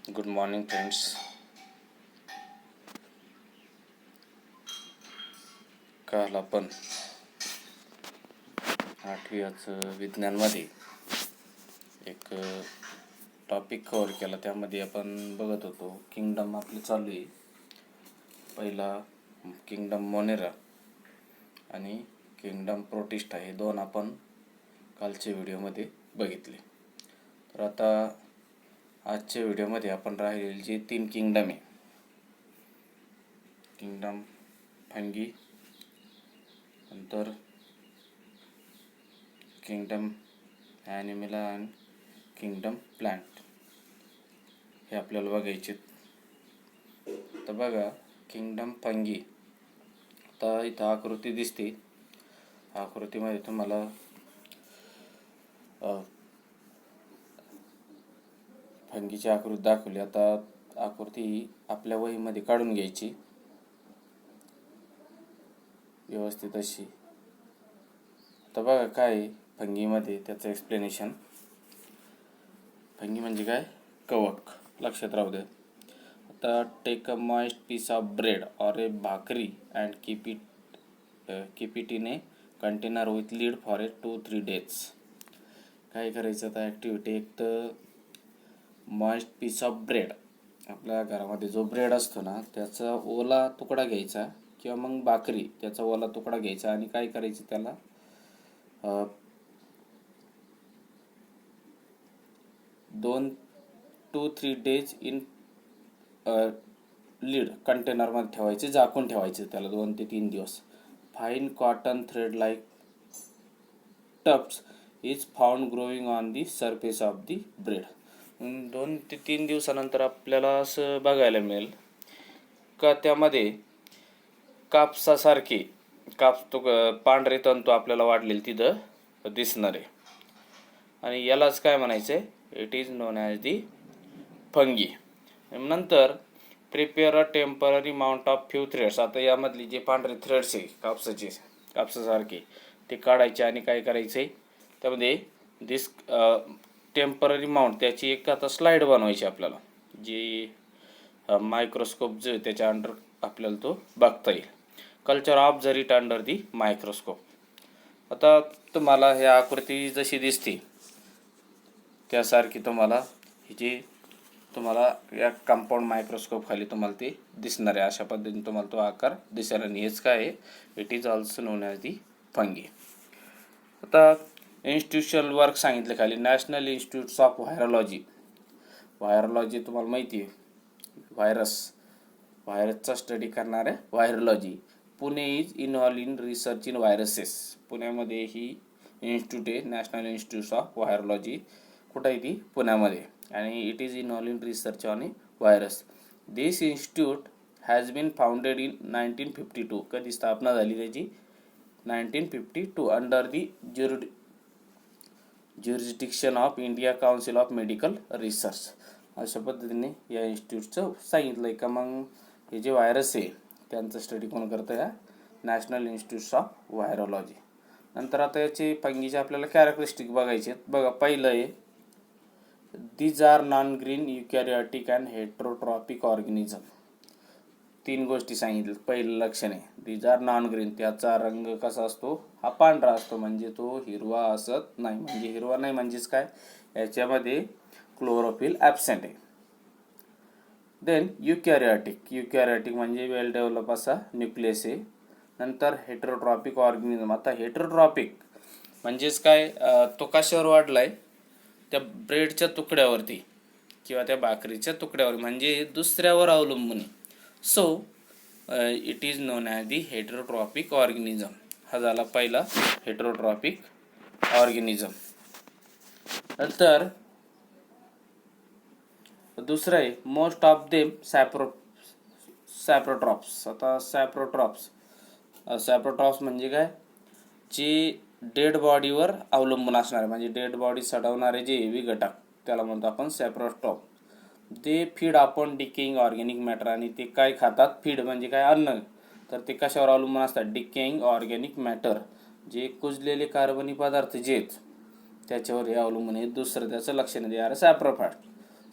Good morning friends. काल आपण 8वीच विज्ञानमध्ये एक टॉपिक कव्हर केला. त्यामध्ये आपण बघत होतो किंगडम आपले चालू आहे. पहिला किंगडम मोनेरा आणि किंगडम प्रोटिस्टा हे दोन आपण कालच्या व्हिडिओमध्ये बघितले. तर आता आजच्या व्हिडिओमध्ये आपण राहिलेले जे 3 किंगडम आहे, किंगडम फंगी, नंतर किंगडम ॲनिमला आणि किंगडम प्लांट, हे आपल्याला बघायचे. तर बघा, किंगडम फंगी. आता इथं आकृती दिसते. आकृतीमध्ये तुम्हाला फंगीची आकृती दाखवली. आता आकृती आपल्या वहीमध्ये काढून घ्यायची व्यवस्थित अशी. आता बघा काय आहे फंगीमध्ये, त्याचं एक्सप्लेनेशन. फंगी म्हणजे काय? कवक. लक्षात राहू द्या. आता take a moist piece of bread or a bhakri and keep it in a container with lid for a 2-3 days. काय करायचं आता ॲक्टिव्हिटी? एक तर मॉइस्ट पीस ऑफ ब्रेड, आपल्या घरामध्ये जो ब्रेड असतो ना त्याचा ओला तुकडा घ्यायचा, किंवा मग भाकरी त्याचा ओला तुकडा घ्यायचा, आणि काय करायचं त्याला 2-3 days इन लीड कंटेनरमध्ये ठेवायचे, झाकून ठेवायचे त्याला 2 ते 3 दिवस. Fine cotton thread like Tufts is found growing on the surface of the bread. 2 ते 3 दिवसानंतर आपल्याला असं बघायला मिळेल का त्यामध्ये कापसासारखे पांढरे तंतू आपल्याला वाढलेले तिथं दिसणार आहे. आणि यालाच काय म्हणायचं आहे? It is known as the fungi. नंतर prepare a temporary mount of few threads. आता यामधली जे पांढरे थ्रेड्स आहे कापसासारखे, ते काढायचे आणि काय करायचे त्यामध्ये दिस टेम्पररी माउंट, त्याची एक आता स्लाईड बनवायची आपल्याला, जी मायक्रोस्कोप जो आहे त्याच्या अंडर आपल्याला तो बघता येईल. Culture observe it under the microscope. आता तुम्हाला ह्या आकृती जशी दिसते त्यासारखी तुम्हाला या कंपाऊंड मायक्रोस्कोप खाली तुम्हाला ते दिसणार आहे. अशा पद्धतीने तुम्हाला तो आकार दिसेल. आणि हेच काय आहे? It is also non as the fungi. आता इन्स्टिट्यूशनल वर्क सांगितले खाली. नॅशनल इन्स्टिट्यूट्स ऑफ व्हायरॉलॉजी तुम्हाला माहिती आहे, व्हायरसचा स्टडी करणारे virology. Pune is involve in research in viruses. पुण्यामध्ये ही इन्स्टिट्यूट आहे, नॅशनल इन्स्टिट्यूट ऑफ व्हायरॉलॉजी. कुठं आहे ती? पुण्यामध्ये. आणि it is involve in research on a virus. This institute has been founded in 1952. कधी स्थापना झाली त्याची? 1952, under the jurisdiction of India council of medical research. अशा पद्धतीने या इन्स्टिट्यूटचं सांगितलं आहे का मग हे जे व्हायरस आहे त्यांचं स्टडी कोण करतं? या नॅशनल इन्स्टिट्यूट्स ऑफ व्हायरॉलॉजी. नंतर आता याचे फंगीचे आपल्याला कॅरेक्टरिस्टिक बघायचे आहेत. बघा, पहिलं आहे these are non green eukaryotic and heterotrophic organism. 3 गोष्टी सांगितल्या. पहिलं लक्षण आहे दीज आर नॉन ग्रीन, त्याचा रंग कसा असतो? हा पांढरा असतो, म्हणजे तो हिरवा असत नाही. म्हणजे हिरवा नाही म्हणजेच काय? याच्यामध्ये क्लोरोफिल ॲब्सेंट आहे. देन युकॅरियोटिक म्हणजे वेल डेव्हलप असा न्यूक्लियस आहे. नंतर हेट्रोट्रॉपिक ऑर्गॅनिझम. आता हेट्रोट्रॉपिक म्हणजेच काय? तो कशावर वाढला आहे? त्या ब्रेडच्या तुकड्यावरती किंवा त्या भाकरीच्या तुकड्यावर, म्हणजे दुसऱ्यावर अवलंबून आहे. So it is known as the heterotrophic organism. हा झाला पहिला हेट्रोट्रॉपिक ऑर्गॅनिझम. नंतर दुसरं आहे मोस्ट ऑफ देम सॅप्रोट्रॉप्स. आता सॅप्रोट्रॉप्स म्हणजे काय? जे डेड बॉडीवर अवलंबून असणारे, म्हणजे डेड बॉडी सडवणारे जे हेवी घटक, त्याला म्हणतो आपण सॅप्रोट्रॉप. ते feed upon decaying organic matter. आणि ते काय खातात? फीड म्हणजे काय? अन्न. तर ते कशावर अवलंबून असतात? डिकेइंग ऑर्गॅनिक मॅटर, जे कुजलेले कार्बनी पदार्थ जे आहेत त्याच्यावर हे अवलंबून आहे. दुसरं त्याचं लक्षण आहे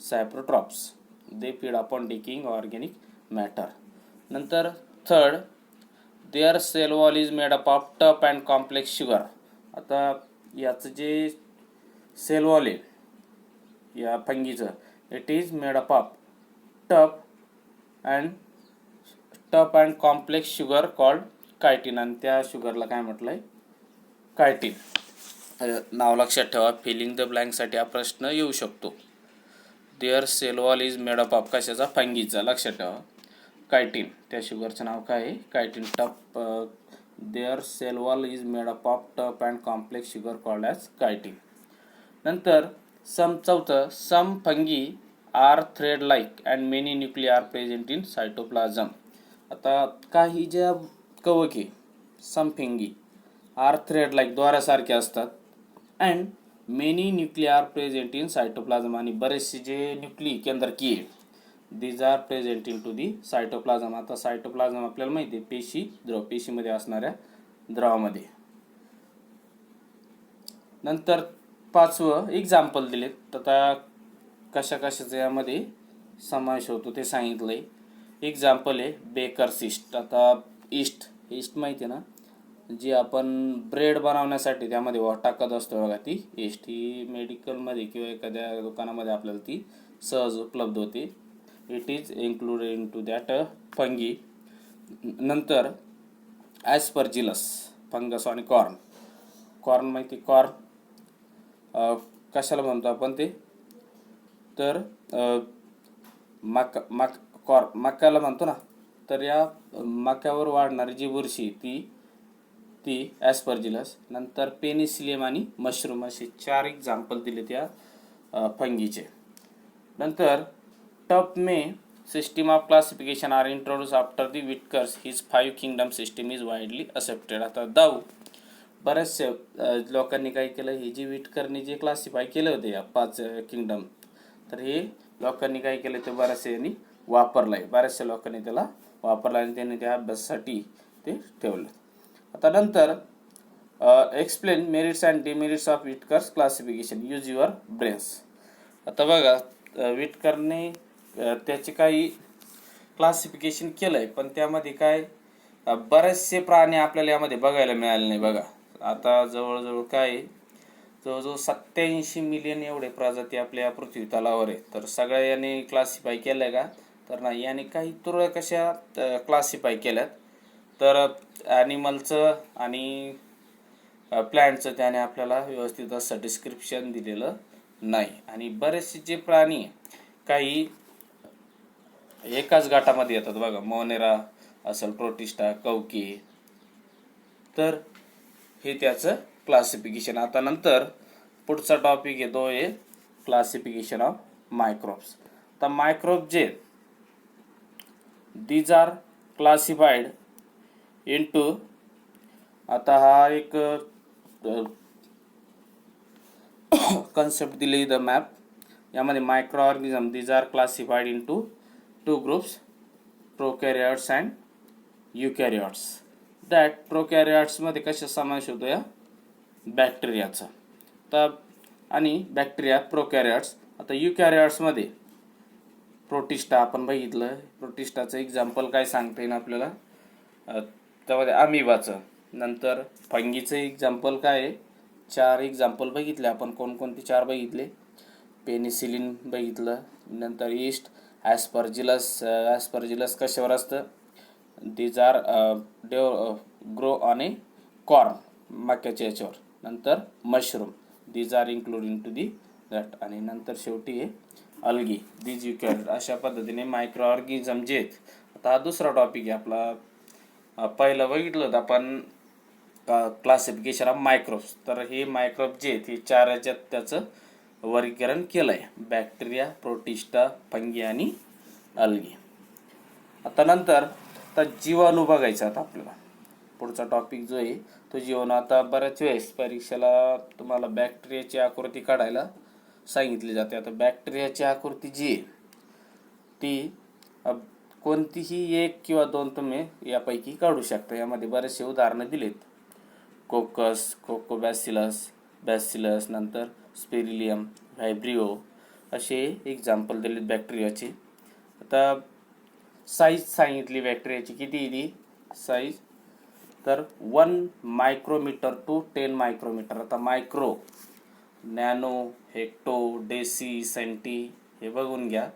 saprotrophs. They feed upon decaying organic matter. नंतर third, their cell wall is made up of tough and complex sugar. आता याचं जे सेल वॉल आहे या फंगीचं, it is made up of tough and complex sugar called chitin. आणि त्या शुगरला काय म्हटलंय? कायटिन. नाव लक्षात ठेवा. फिलिंग द ब्लँकसाठी हा प्रश्न येऊ शकतो. Their cell wall is made up of कशाचा? फंगीचा. लक्षात ठेवा कायटिन. त्या शुगरचं नाव काय आहे? Chitin. Tough their cell wall is made up of tough and complex sugar called as chitin. नंतर चौथं, some fungi are thread like and many nuclei are present in cytoplasm. आता काही ज्या कवके some fungi are thread like द्वारासारखे असतात and many nuclei are present in cytoplasm. आणि बरेचसे जे न्यूक्लिय केंद्रकीय these are present in to the cytoplasm. आता सायटोप्लाझम आपल्याला माहिती आहे पेशी द्रव, पेशीमध्ये असणाऱ्या द्रवामध्ये. नंतर पाचवं एक्झाम्पल दिले. आता कशा कशाचा यामध्ये समावेश होतो ते सांगितलंय. एक्झाम्पल आहे बेकर्स ईस्ट. आता ईस्ट माहिती आहे ना, जी आपण ब्रेड बनवण्यासाठी त्यामध्ये टाकत असतो बघा, ती ईस्ट. ही मेडिकलमध्ये किंवा एखाद्या दुकानामध्ये आपल्याला ती सहज उपलब्ध होते. It is included in to that fungi. नंतर ॲस्परजिलस फंगस आणि कॉर्न माहिती. कॉर्न कशाला म्हणतो आपण ते? तर मक्याला म्हणतो ना. तर या मक्यावर वाढणारी जी बुरशी ती ॲस्परजिलस. नंतर पेनिसिलियम आणि मशरूम असे 4 एक्झाम्पल दिले त्या फंगीचे. नंतर tough may system of classification are introduce after the Whittaker's. His 5 kingdom system is widely accepted. आता बऱ्याचशा लोकांनी काय केलं, हे जी विटकरने जे क्लासिफाय केले होते या 5 किंगडम, तर हे लोकांनी काय केलं ते बऱ्याचशा वापरलं आहे. बऱ्याचशा लोकांनी त्याला वापरलं आणि त्यांनी त्या अभ्यासासाठी ते ठेवलं. आता नंतर explain merits and demerits of Whittaker's classification. Use your brains. आता बघा, विटकरने त्याचे काही क्लासिफिकेशन केलं आहे, पण त्यामध्ये काय बरेचसे प्राणी आपल्याला यामध्ये बघायला मिळाले नाही. बघा आता जवळजवळ 87 मिलियन एवढे प्रजाती आपल्या पृथ्वी तलावर आहे. तर सगळ्या याने क्लासिफाय केलं का? तर नाही. याने काही तुरळक कशा क्लासिफाय केल्यात. तर ॲनिमलचं आणि प्लॅन्टचं त्याने आपल्याला व्यवस्थित असं डिस्क्रिप्शन दिलेलं नाही. आणि बरेचसे जे प्राणी काही एकाच गटामध्ये येतात बघा, मोनेरा असेल, प्रोटिस्टा, कवकी. तर हे त्याचं क्लासिफिकेशन. आता नंतर पुढचा टॉपिक येतो आहे क्लासिफिकेशन ऑफ मायक्रोब्स. तर मायक्रोब जे दीज आर क्लासिफाईड इनटू, आता हा एक कन्सेप्ट दिली द मॅप. यामध्ये micro organism these are classified into 2 groups, prokaryotes and eukaryotes. That प्रोकॅरियोट्समध्ये कशा समावेश होतो या बॅक्टेरियाचा. तर आणि बॅक्टेरिया प्रोकॅरियोट्स. आता युकॅरियोट्समध्ये प्रोटिस्टा आपण बघितलं. प्रोटिस्टाचं एक्झाम्पल काय सांगता येईल आपल्याला? त्यामध्ये अमिबाचं. नंतर फंगीचं एक्झाम्पल काय आहे? 4 एक्झाम्पल बघितले आपण. कोणकोणते 4 बघितले? पेनिसिलिन बघितलं. नंतर ईस्ट, ॲस्परजिलस कशावर असतं? These are grow on a corn, मक्याच्या याच्यावर. नंतर mushroom, these are including to the that. आणि नंतर शेवटी आहे अल्गी, दीज युकॅरियोट. अशा पद्धतीने मायक्रो ऑर्गॅनिझम जे आहेत. आता हा दुसरा टॉपिक आहे आपला. पहिलं बघितलं होतं आपण क्लासिफिकेशन ऑफ मायक्रोब्स. तर हे मायक्रोब जे आहेत हे 4 याच्यात त्याचं वर्गीकरण केलं आहे: बॅक्टेरिया, प्रोटिस्टा, फंगी आणि अल्गी. आता नंतर जीवाणू बघायचा. आता आपल्याला पुढचा टॉपिक जो आहे तो जीवाणू. आता बऱ्याच वेळेस परीक्षेला तुम्हाला बॅक्टेरियाची आकृती काढायला सांगितली जाते. आता बॅक्टेरियाची आकृती जी आहे ती कोणतीही 1 किंवा 2 तुम्ही यापैकी काढू शकता. यामध्ये बरेचसे उदाहरणं दिलेत. कोकस, कोकोबॅसिलस, नंतर स्पेरिलियम, व्हायब्रिओ असे एक्झाम्पल दिलेत बॅक्टेरियाचे. आता साईज सांगितली बॅक्टेरियाची, किती आहे ती साईज, तर 1 मायक्रोमीटर टू 10 मायक्रोमीटर. आता micro, nano, hecto, deci, centi हे बघून घ्या.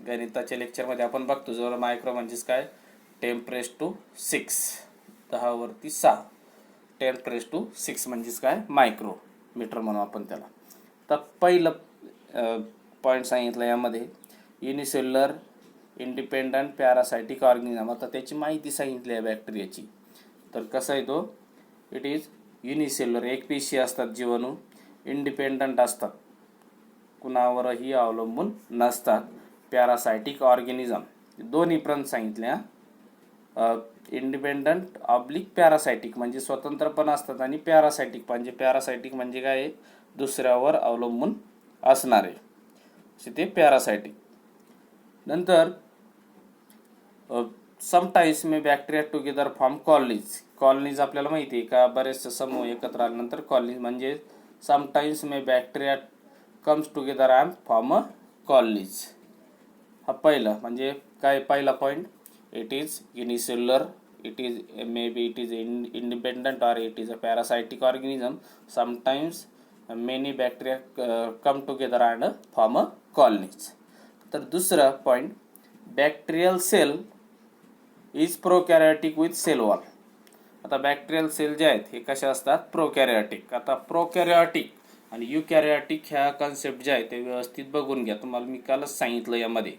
गणिताच्या लेक्चरमध्ये आपण बघतो जर मायक्रो म्हणजेच काय, 10⁻⁶, 10⁻6, 10⁻⁶ म्हणजेच काय मायक्रो मीटर म्हणू आपण त्याला. तर पहिलं पॉईंट सांगितलं यामध्ये युनिसेल्युलर इंडिपेंडंट पॅरासायटिक ऑर्गॅनिझम. आता त्याची माहिती सांगितली आहे बॅक्टेरियाची. तर कसं आहे तो, इट इज युनिसेल्युलर, एकपेशी असतात जीवाणू, इंडिपेंडंट असतात, कुणावरही अवलंबून नसतात. पॅरासायटिक ऑर्गॅनिझम दोन्ही पण सांगितले. इंडिपेंडंट ऑब्लिक पॅरासायटिक म्हणजे स्वतंत्र पण असतात, आणि पॅरासायटिक म्हणजे काय, दुसऱ्यावर अवलंबून असणारे असे ते पॅरासायटिक. नंतर समटाईम्स मे बॅक्टेरिया टुगेदर फॉर्म कॉलनीज आपल्याला माहिती आहे का, बरेचसे समूह एकत्र आल्यानंतर कॉलनीज म्हणजे sometimes may bacteria comes together and form a colonies. हा पहिला म्हणजे काय, पहिला point, it is unicellular, it is independent or it is a parasitic organism. Sometimes many bacteria come together and form a colonies. तर दुसरा point, bacterial cell is prokaryotic with cell wall. आता bacterial cell जे आहेत हे कशा असतात, प्रोकॅरियोटिक. आता प्रोकॅरियोटिक आणि युकॅरियोटिक ह्या कन्सेप्ट जे आहेत ते व्यवस्थित बघून घ्या. तुम्हाला मी कालच सांगितलं यामध्ये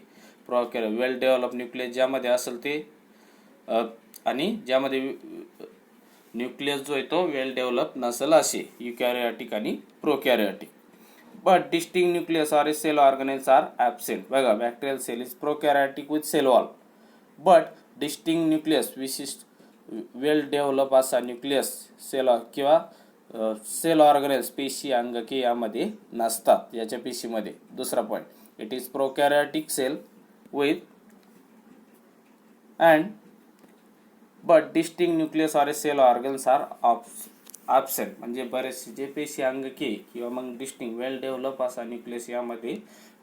वेल डेव्हलप न्यूक्लियस ज्यामध्ये असेल ते, आणि ज्यामध्ये न्यूक्लियस जो आहे तो वेल डेव्हलप नसेल असे युकॅरियोटिक आणि prokaryotic. But distinct nucleus or cell organelles are absent. बघा, bacterial cell is prokaryotic with cell wall, but distinct nucleus विशिष्ट वेल डेव्हलप असा न्यूक्लियस सेल किंवा सेल ऑर्गनेल्स पेशी अंगके यामध्ये नसतात, याच्या पेशीमध्ये. दुसरा point, it is prokaryotic cell with and but distinct nucleus or cell organs are absent. म्हणजे बरेचसे जे पेशी अंगके किंवा मग डिस्टिंक्ट वेल डेव्हलप असा न्यूक्लियस यामध्ये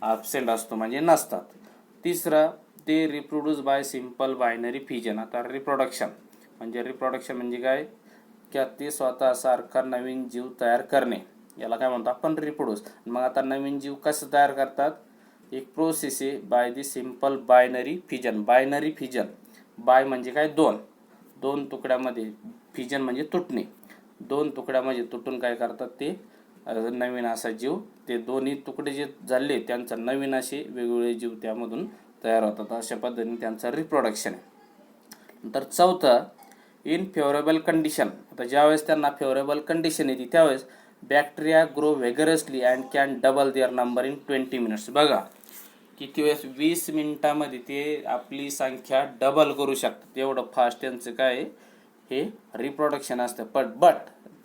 ॲब्सेंट असतो म्हणजे नसतात. तिसरा, ते reproduce by simple binary fission. आता रिप्रोडक्शन म्हणजे काय, की ते स्वतः सारखा नवीन जीव तयार करणे, याला काय म्हणतो आपण, रिप्रोड्यूस. मग आता नवीन जीव कसं तयार करतात, एक प्रोसेस आहे by the simple binary fission. Binary fission, by म्हणजे काय, दोन तुकड्यामध्ये, फिजन म्हणजे तुटणे, दोन तुकड्यामध्ये तुटून काय करतात ते नवीन असा जीव, ते दोन्ही तुकडे जे झाले त्यांचा नवीन असे वेगवेगळे जीव त्यामधून तयार होतात. अशा पद्धतीने त्यांचं रिप्रोडक्शन आहे. नंतर चौथं, इन फेवरेबल कंडिशन. आता ज्यावेळेस त्यांना फेवरेबल कंडिशन येते त्यावेळेस bacteria grow vigorously and can double their number in 20 minutes. बघा किती वेळेस, 20 मिनिटामध्ये ते आपली संख्या डबल करू शकतात, एवढं फास्ट त्यांचं काय हे रिप्रोडक्शन असतं. बट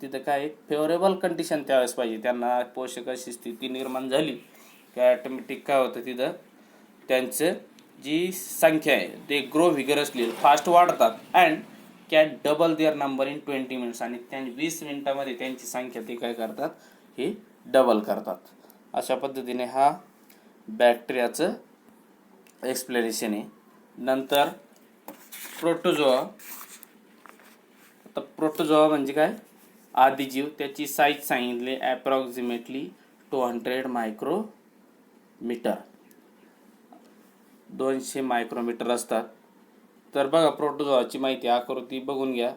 तिथं काय, फेवरेबल कंडिशन त्यावेळेस पाहिजे. त्यांना पोषक अशी स्थिती निर्माण झाली की ॲटोमॅटिक काय होतं, तिथं त्यांचं जी संख्या आहे ते ग्रो व्हिगरसली फास्ट वाढतात and can double their number in 20 minutes. आणि 20 मिनिटामध्ये त्यांची संख्या ते काय करतात, हे डबल करतात. अशा पद्धतीने हा बॅक्टेरियाचं एक्सप्लेनेशन आहे. नंतर प्रोटोझोआ. आता प्रोटोझोआ म्हणजे काय, आदिजीव. त्याची साईज सांगितली ॲप्रॉक्सिमेटली 200 मायक्रोमीटर, 200 मायक्रोमीटर असतात. तर बघा प्रोटोझोआची माहिती आकृती बघून घ्या.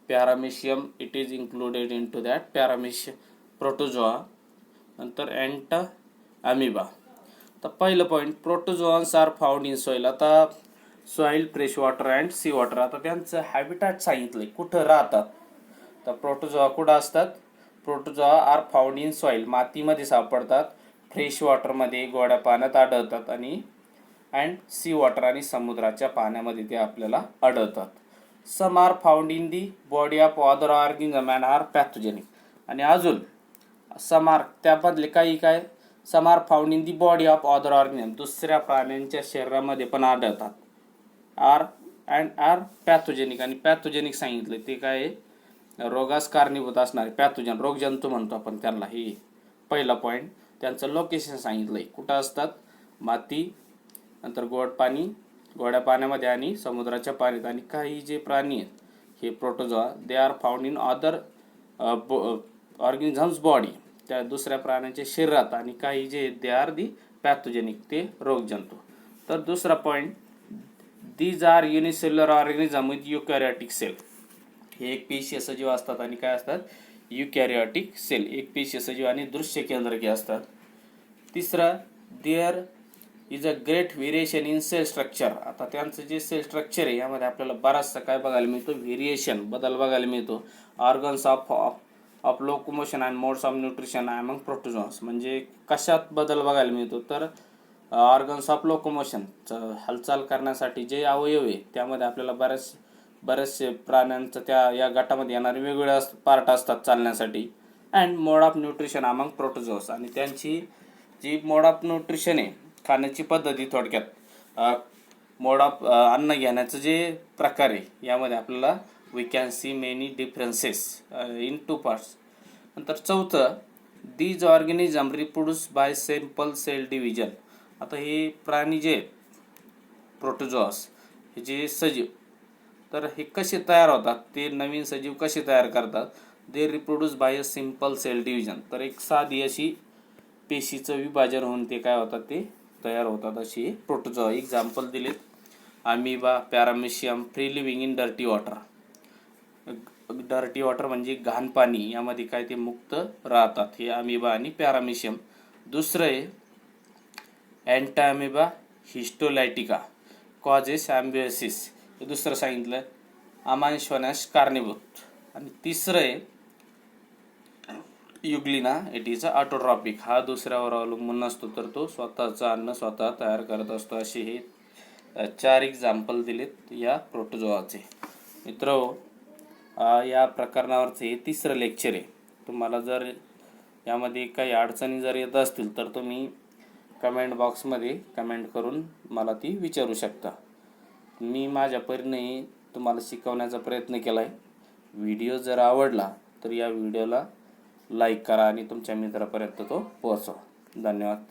Paramecium it is included in to that paramecium protozoa. नंतर अमिबा. तर पहिलं point, protozoans are found in soil. आता soil, fresh water and sea water. आता त्यांचं हॅबिटॅट सांगितलंय, कुठं राहतात. तर प्रोटोझोआ कुठं असतात, protozoa are found in soil, मातीमध्ये सापडतात, फ्रेश वॉटरमध्ये गोड्या पाण्यात आढळतात, आणि अँड सी वॉटर आणि समुद्राच्या पाण्यामध्ये ते आपल्याला आढळतात. Some are found in the body of other organism and are pathogenic. आणि अजून सम आर, त्यामधले काही काय, some are found in the body of other organism, दुसऱ्या प्राण्यांच्या शरीरामध्ये पण आढळतात. R pathogenic. आणि पॅथोजेनिक सांगितलं ते काय, रोगास कारणीभूत असणारे पॅथोजन, रोगजंतू म्हणतो आपण त्यांना. हे पहिला पॉईंट. त्यांचं लोकेशन सांगितलंय, कुठं असतात, माती नंतर गोड्या पाण्यामध्ये आणि समुद्राच्या पाण्यात. आणि काही जे प्राणी आहेत हे protozoa they are found in other organisms body, त्या दुसऱ्या प्राण्याच्या शरीरात. आणि काही जे दे आर दी पॅथोजेनिक, ते रोगजंतू. तर दुसरा point, these are unicellular organism with eukaryotic cell. हे एकपेशीय सजीव असतात आणि काय असतात, युकॅरियोटिक सेल, एकपेशीय सजीव आणि दृश्य केंद्रके असतात. तिसरा, there is a great variation in cell structure. आता त्यांचं जे सेल स्ट्रक्चर आहे यामध्ये आपल्याला बराचसा काय बघायला मिळतो, व्हेरिएशन, बदल बघायला मिळतो. Organs of locomotion and modes of nutrition among protozoas. म्हणजे कशात बदल बघायला मिळतो, तर ऑर्गन्स ऑफ लोकोमोशन, हालचाल करण्यासाठी जे अवयव आहे त्यामध्ये आपल्याला बरेचसे प्राण्यांचं त्या या गटामध्ये येणारे वेगवेगळे पार्ट असतात चालण्यासाठी. And mode of nutrition among protozoas. आणि त्यांची जी मोड ऑफ न्यूट्रिशन आहे, खाण्याची पद्धती, थोडक्यात मोड ऑफ अन्न घेण्याचं जे प्रकार आहे यामध्ये आपल्याला we can see many differences in 2 parts. नंतर चौथं, these organism reproduce by simple cell division. आता हे प्राणी जे प्रोटोझोआस, हे जे सजीव, तर हे कसे तयार होतात, ते नवीन सजीव कसे तयार करतात, they reproduce by a simple cell division. तर एक साधी अशी पेशीचं विभाजन होऊन ते काय होतात, ते तयार होतात, अशी प्रोटोझोआ. एक्झाम्पल दिलेत, amoeba, paramecium, free living in dirty water. Dirty water म्हणजे घाण पाणी, यामध्ये काय ते मुक्त राहतात, हे अमिबा आणि पॅरामेशियम. दुसरं आहे अँटामिबा हिस्टोलायटिका कॉजेस ॲम्बिओसिस, हे दुसरं सांगितलं, अमांश होण्यास कारणीभूत. आणि तिसरं आहे युग्लिना, इट इज ऑटोट्रॉपिक. हा दुसऱ्यावर अवलंबून नसतो, तर तो स्वतःचं अन्न स्वतः तयार करत असतो. असे हे 4 एक्झाम्पल दिलेत या प्रोटोझोआचे. मित्र, या प्रकरणावरचं हे 3रं लेक्चर आहे. तुम्हाला जर यामध्ये काही अडचणी जर येत असतील तर तुम्ही कमेंट बॉक्समध्ये कमेंट करून मला ती विचारू शकता. मी माझ्या परीने तुम्हाला शिकवण्याचा प्रयत्न केला आहे. व्हिडिओ जर आवडला तर या व्हिडिओला लाईक करा आणि तुमच्या मित्रापर्यंत तो पोहोचवा. धन्यवाद.